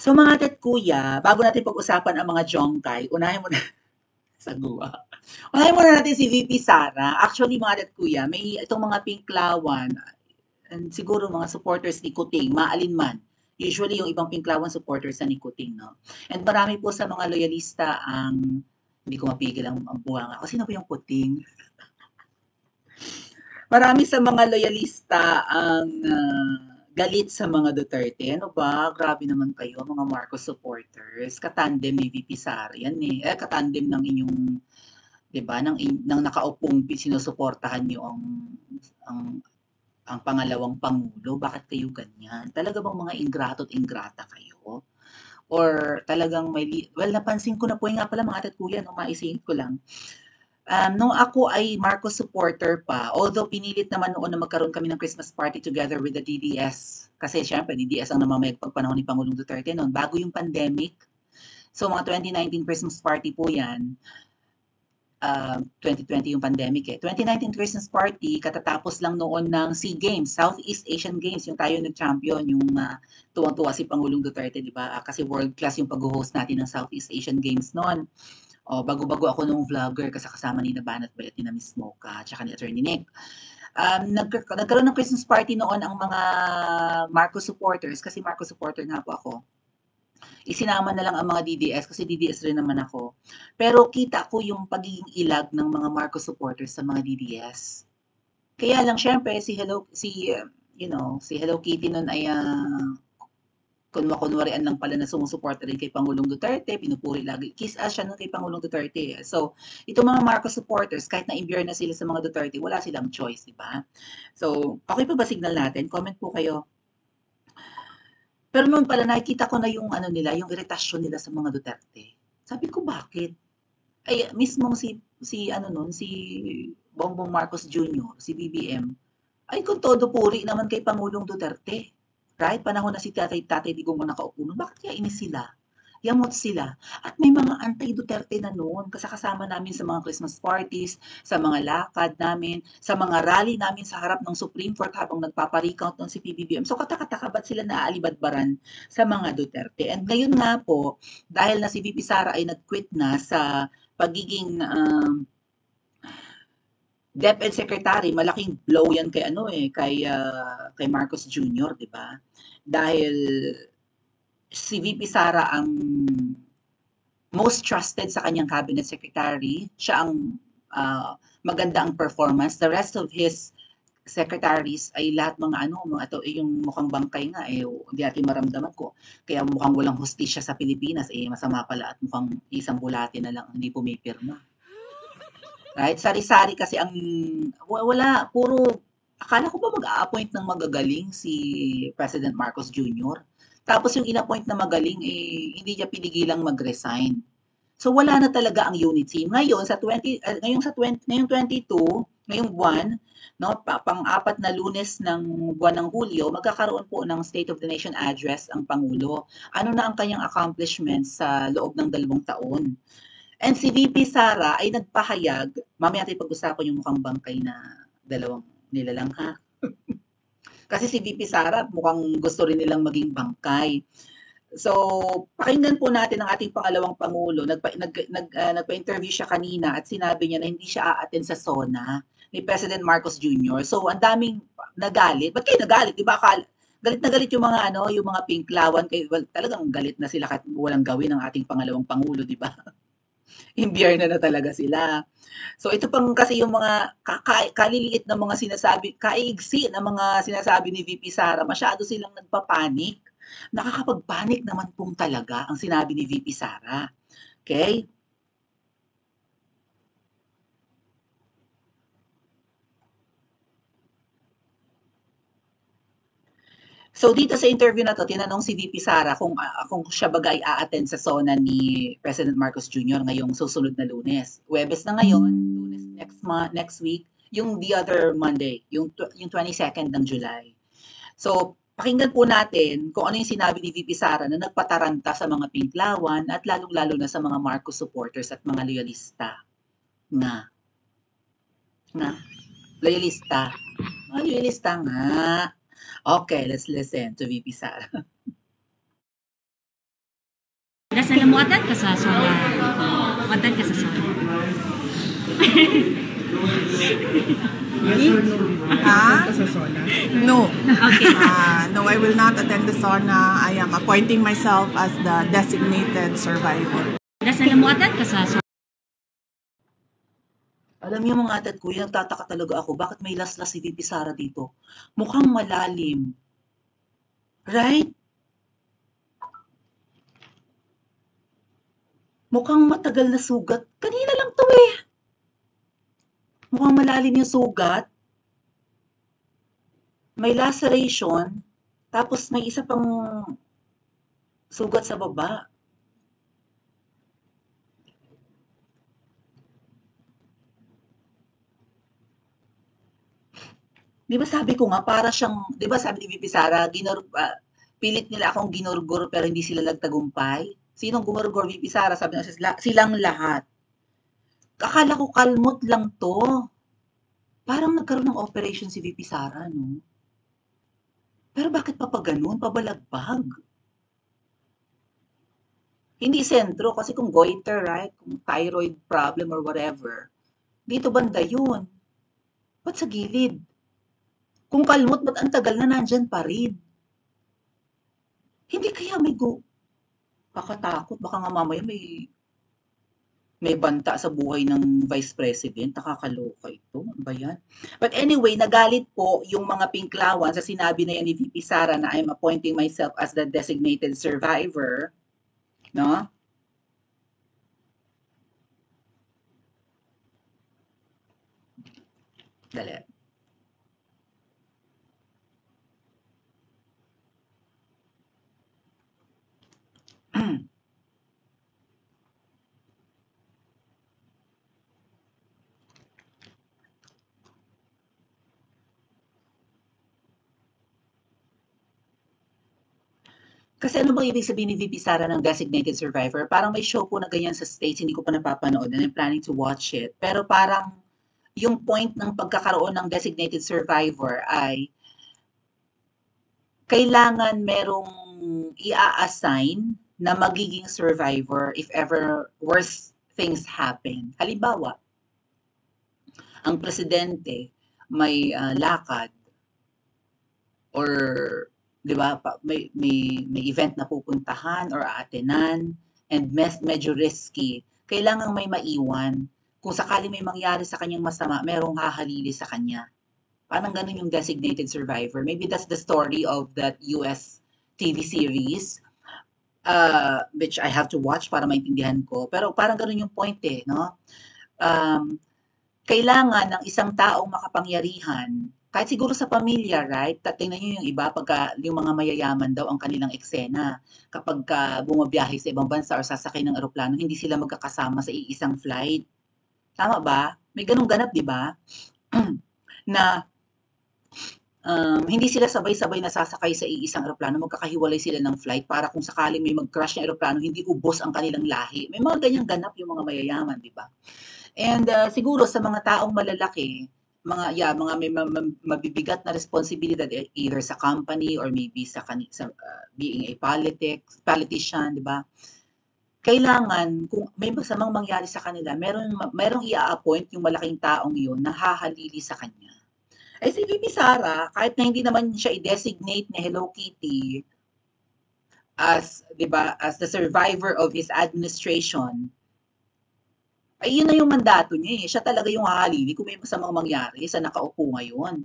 So mga tet kuya, bago natin pag-usapan ang mga jongkay, unahin mo na sa guwa. Unahin muna natin si VP Sara. Actually mga tet kuya, may itong mga pinklawan, and siguro mga supporters ni Kuting, maalin man. Usually yung ibang pinklawan supporters sa ni Kuting, no? And marami po sa mga loyalista ang hindi ko mapigil ang buwanga. Kasi sino ba yung Kuting? Marami sa mga loyalista ang galit sa mga Duterte. Ano ba? Grabe naman kayo, mga Marcos supporters. Katandem ni VP Sara yan eh. Katandem ng inyong, di ba, ng nakaupong sinusuportahan niyo ang, ang pangalawang pangulo. Bakit kayo ganyan? Talaga bang mga ingrato at ingrata kayo? Or talagang well, napansin ko na po nga pala mga tat kuya, no, maisingit ko lang. Nung ako ay Marcos supporter pa, although pinilit naman noon na magkaroon kami ng Christmas party together with the DDS. Kasi syempre, DDS ang namamayag pagpanahon ni Pangulong Duterte noon, bago yung pandemic. So mga 2019 Christmas party po yan. 2020 yung pandemic eh. 2019 Christmas party, katatapos lang noon ng SEA Games, Southeast Asian Games, yung tayo nag-champion, yung tuwang-tuwa si Pangulong Duterte, di ba? Kasi world class yung pag-host natin ng Southeast Asian Games noon. Oh, bago-bago ako nung vlogger kasi kasama ni Nabanat Bayat ni na Miss Mocha at saka ni Attorney Nick. Nagkaroon ng Christmas party noon ang mga Marcos supporters kasi Marcos supporter nga po ako. Isinama na lang ang mga DDS kasi DDS rin naman ako. Pero kita ko yung pagiging ilag ng mga Marcos supporters sa mga DDS. Kaya lang syempre si Hello Kitty noon ay kunwarian lang pala na sumusuporta rin kay Pangulong Duterte, pinupuri lagi. Kiss ass siya nun kay Pangulong Duterte. So, itong mga Marcos supporters, kahit na-imbier na sila sa mga Duterte, wala silang choice, di ba? So, okay pa ba signal natin? Comment po kayo. Pero noon pala, nakikita ko na yung ano nila, yung iritasyon nila sa mga Duterte. Sabi ko, bakit? Ay, mismong si Bongbong Marcos Jr., si BBM, ay kung todo puri naman kay Pangulong Duterte. Right? Panahon na si Tatay Digong ang nakaupo nun. Bakit kaya inis sila? Yamot sila. At may mga anti-Duterte na noon kasi kasama namin sa mga Christmas parties, sa mga lakad namin, sa mga rally namin sa harap ng Supreme Court habang nagpapa-recount ng si PBBM. So katakataka ba't sila naaalibadbaran sa mga Duterte? And ngayon nga po, dahil na si VP Sara ay nag-quit na sa pagiging DepEd Secretary, malaking blow yan kay kay Marcos Jr., 'di ba? Dahil si VP Sara ang most trusted sa kanyang cabinet secretary, siya ang maganda ang performance. The rest of his secretaries ay lahat yung mukhang bangkay nga hindi natin maramdaman ko. Kaya mukhang walang hustisya sa Pilipinas masama pala at mukhang isang bulate na lang hindi pumipirma. Right? Sari-sari kasi ang wala, puro akala ko ba mag-a-appoint ng magagaling si President Marcos Jr. Tapos yung in-appoint na magaling hindi niya pinigilang mag-resign. So wala na talaga ang unit team. Ngayon ngayong 22, ngayong buwan, no, pang-apat na Lunes ng buwan ng Hulyo, magkakaroon po ng State of the Nation address ang pangulo. Ano na ang kanyang accomplishments sa loob ng 2 taon? And si VP Sara ay nagpahayag, mamaya natin pag-usapan yung mukhang bangkay na dalawang nilalang ha. Kasi si VP Sara mukhang gusto rin nilang maging bangkay. So, pakinggan po natin ang ating pangalawang pangulo. Nagpa-interview siya kanina at sinabi niya na hindi siya a-attend sa SONA ni President Marcos Jr. So, ang daming nagalit. Ba't kayo nagalit? Di ba galit na galit yung mga yung mga pinklawan kay talagang galit na sila kahit walang gawin ng ating pangalawang pangulo, di ba? Imbiyerna na talaga sila. So ito pang kasi yung mga kaliliit na mga sinasabi, kaigsi na mga sinasabi ni VP Sara, masyado silang nagpapanik. Nakakapagpanik naman pong talaga ang sinabi ni VP Sara. Okay? So dito sa interview na to, tinanong si VP Sara kung siya baga ay a-attend sa SONA ni President Marcos Jr. ngayong susunod na Lunes. Huwebes na ngayon, Lunes next week, yung the other Monday, yung 22nd ng July. So, pakinggan po natin kung ano yung sinabi ni VP Sara na nagpataranta sa mga pinklawan at lalong-lalo na sa mga Marcos supporters at mga loyalista. Nga, loyalista. Mga loyalista nga. Okay, let's listen to VP Sara. Dasal mo atan ka sa sona. Atan ka sa sona. No. Okay. No, I will not attend the sauna. I am appointing myself as the designated survivor. Dasal mo atan ka sa sona. Alam niyo mga ate at kuya, nagtataka talaga ako, bakit may laslas si VP Sara dito? Mukhang malalim. Right? Mukhang matagal na sugat. Kanina lang to eh. Mukhang malalim yung sugat. May laceration. Tapos may isa pang sugat sa baba. Di ba sabi ko nga, para siyang, di ba sabi ni VP Sara, pilit nila akong ginurgur pero hindi sila nagtagumpay. Sinong gumurgur, VP Sara? Sabi nga, silang lahat. Akala ko kalmot lang to. Parang nagkaroon ng operation si VP Sara, no? Pero bakit pa ganun? Pabalagbag. Hindi sentro, kasi kung goiter, right? Kung thyroid problem or whatever, dito banda yun. Ba't sa gilid? Kung kalmot, ba't ang tagal na nandyan pa rin? Hindi kaya kakatakot, baka nga mamaya may banta sa buhay ng Vice President, nakakaloka ito, ano ba yan? But anyway, nagalit po yung mga pinklawan sa sinabi na yan ni VP Sara na I'm appointing myself as the designated survivor, no? Dali. Kasi ano bang ibig sabihin ni VP Sara ng designated survivor? Parang may show po na ganyan sa States, hindi ko pa napapanood and I'm planning to watch it. Pero parang yung point ng pagkakaroon ng designated survivor ay kailangan merong i-assign na magiging survivor if ever worse things happen. Halimbawa, ang presidente may lakad or 'di ba may event na pupuntahan or aatenan and medyo risky. Kailangang may maiwan. Kung sakaling may mangyari sa kanyang masama, merong hahalili sa kanya. Parang ganun yung designated survivor. Maybe that's the story of that US TV series, which I have to watch para maintindihan ko. Pero parang ganun yung point eh, no? Kailangan ng isang taong makapangyarihan, kahit siguro sa pamilya, right? Tingnan nyo yung iba, pagka yung mga mayayaman daw ang kanilang eksena. Kapag bumabiyahe sa ibang bansa or sasakay ng eroplano, hindi sila magkakasama sa iisang flight. Tama ba? May ganung ganap, di ba? Na hindi sila sabay-sabay nasasakay sa iisang eroplano, magkakahiwalay sila ng flight para kung sakaling may mag-crash na eroplano, hindi ubos ang kanilang lahi. May mga ganyang ganap yung mga mayayaman, di ba? And siguro sa mga taong malalaki, mga may mabibigat na responsibilidad either sa company or maybe sa being a politician, di ba? Kailangan kung may masamang mangyari sa kanila, merong i-appoint yung malaking taong yun na hahalili sa kanya. Eh si VP Sara, kahit na hindi naman siya i-designate na Hello Kitty as, 'di ba, as the survivor of his administration, ay yun na yung mandato niya eh. Siya talaga yung hahalili kung may masamang mangyari sa nakaupo ngayon.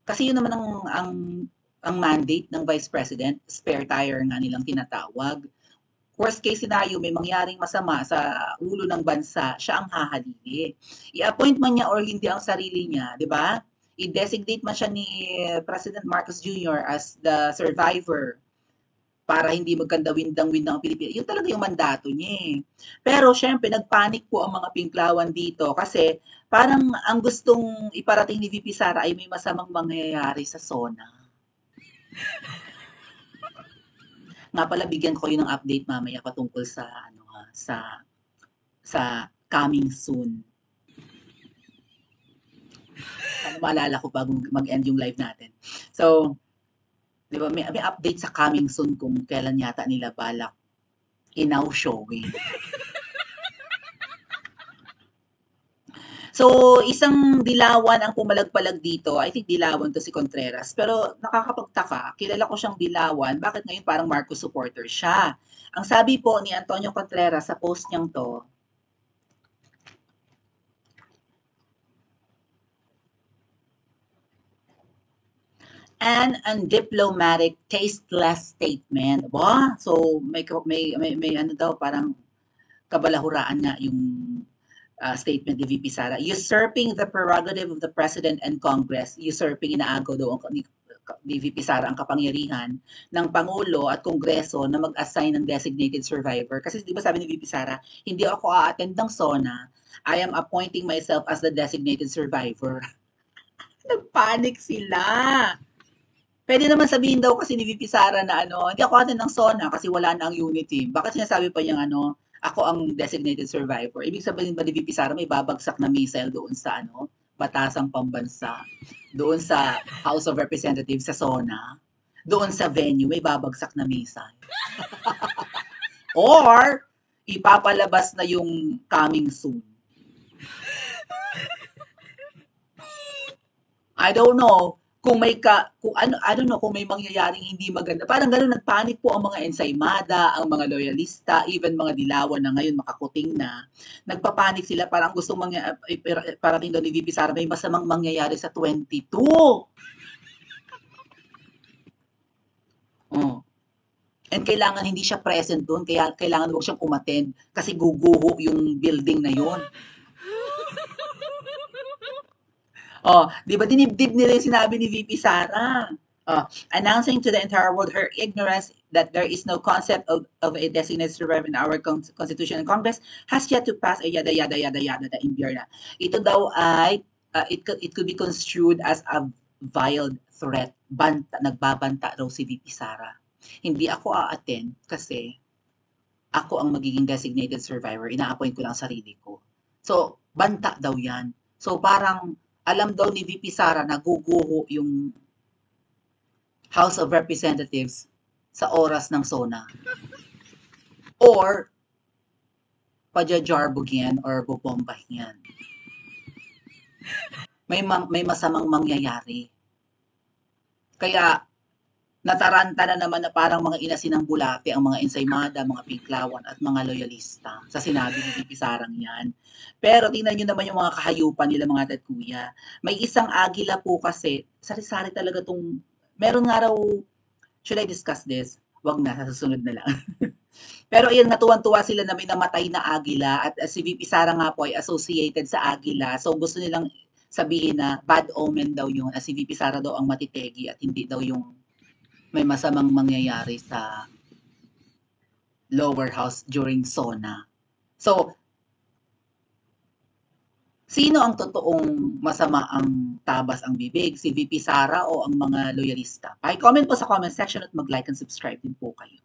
Kasi yun naman ang mandate ng Vice President, spare tire nga nilang tinatawag. Worst case scenario, may mangyaring masama sa ulo ng bansa, siya ang hahalili. I-appoint man niya or hindi ang sarili niya, di ba? I-designate man siya ni President Marcos Jr. as the survivor para hindi magkandawin-dangwin ng Pilipinas. Yun talaga yung mandato niya eh. Pero syempre, nagpanik po ang mga pinklawan dito kasi parang ang gustong iparating ni VP Sara ay may masamang mangyayari sa SONA. Nga pala, bigyan ko kayo ng update mamaya patungkol sa sa coming soon. Sana maalala ko bago mag-end yung live natin. So, di ba, may update sa coming soon kung kailan yata nila balak Inaw showing. So, isang dilawan ang pumalagpalag dito. I think dilawan to si Contreras. Pero nakakapagtaka, kilala ko siyang dilawan. Bakit ngayon parang Marcos supporter siya? Ang sabi po ni Antonio Contreras sa post niyang to, an undiplomatic, tasteless statement. Wow! So, may ano daw, parang kabalahuraan nga yung statement ni VP Sara. Usurping the prerogative of the President and Congress. Usurping, inaagaw daw ni VP Sara ang kapangyarihan ng Pangulo at Kongreso na mag-assign ng designated survivor. Kasi di ba sabi ni VP Sara, hindi ako a-attend ng SONA. I am appointing myself as the designated survivor. Nagpanic sila. Pwede naman sabihin daw kasi ni VP Sara na hindi ako attend ng SONA kasi wala na ang unit team. Bakit sinasabi pa niyang ako ang designated survivor? Ibig sabihin ba ni VP Sara may babagsak na missile doon sa batasang pambansa, doon sa House of Representatives sa SONA, doon sa venue may babagsak na missile. Or ipapalabas na yung coming soon. I don't know kung may kung may mangyayaring hindi maganda. Parang gano'n, nagpanik po ang mga ensaymada, ang mga loyalista, even mga dilawan na ngayon makakuting na. Nagpapanik sila, parang gustong parating daw ni VP Sara, may masamang mangyayari sa 22. And kailangan hindi siya present doon, kaya kailangan huwag siyang umattend kasi guguho yung building na yon. Di ba dinibdib nila yung sinabi ni VP Sara? Announcing to the entire world her ignorance that there is no concept of a designated survivor in our Constitution and Congress has yet to pass a yada yada yada yada na impure. Ito daw ay it could be construed as a veiled threat. Nagbabanta daw si VP Sara. Hindi ako a-attend kasi ako ang magiging designated survivor. Ina-appoint ko lang sarili ko. So, banta daw yan. So, parang alam daw ni VP Sara na guguho yung House of Representatives sa oras ng SONA. Or, pajajarbog yan or bubombah yan. May masamang mangyayari. Kaya, nataranta na naman na parang mga inasinang bulate ang mga ensaymada, mga pinklawan at mga loyalista sa sinabi ni VP Sarang yan. Pero tingnan nyo naman yung mga kahayupan nila mga tatkuya. May isang agila po kasi, sari-sari talaga tong, meron nga raw, should I discuss this? Wag na, sa susunod na lang. Pero ayun, natuwan-tuwa sila na may namatay na agila at si VP Sara nga po ay associated sa agila. So gusto nilang sabihin na bad omen daw yun at si VP Sara daw ang matitegi at hindi daw yung may masamang mangyayari sa lower house during SONA. So, sino ang totoong masama ang tabas ang bibig? Si VP Sara o ang mga loyalista? Paki-comment po sa comment section at mag-like and subscribe din po kayo.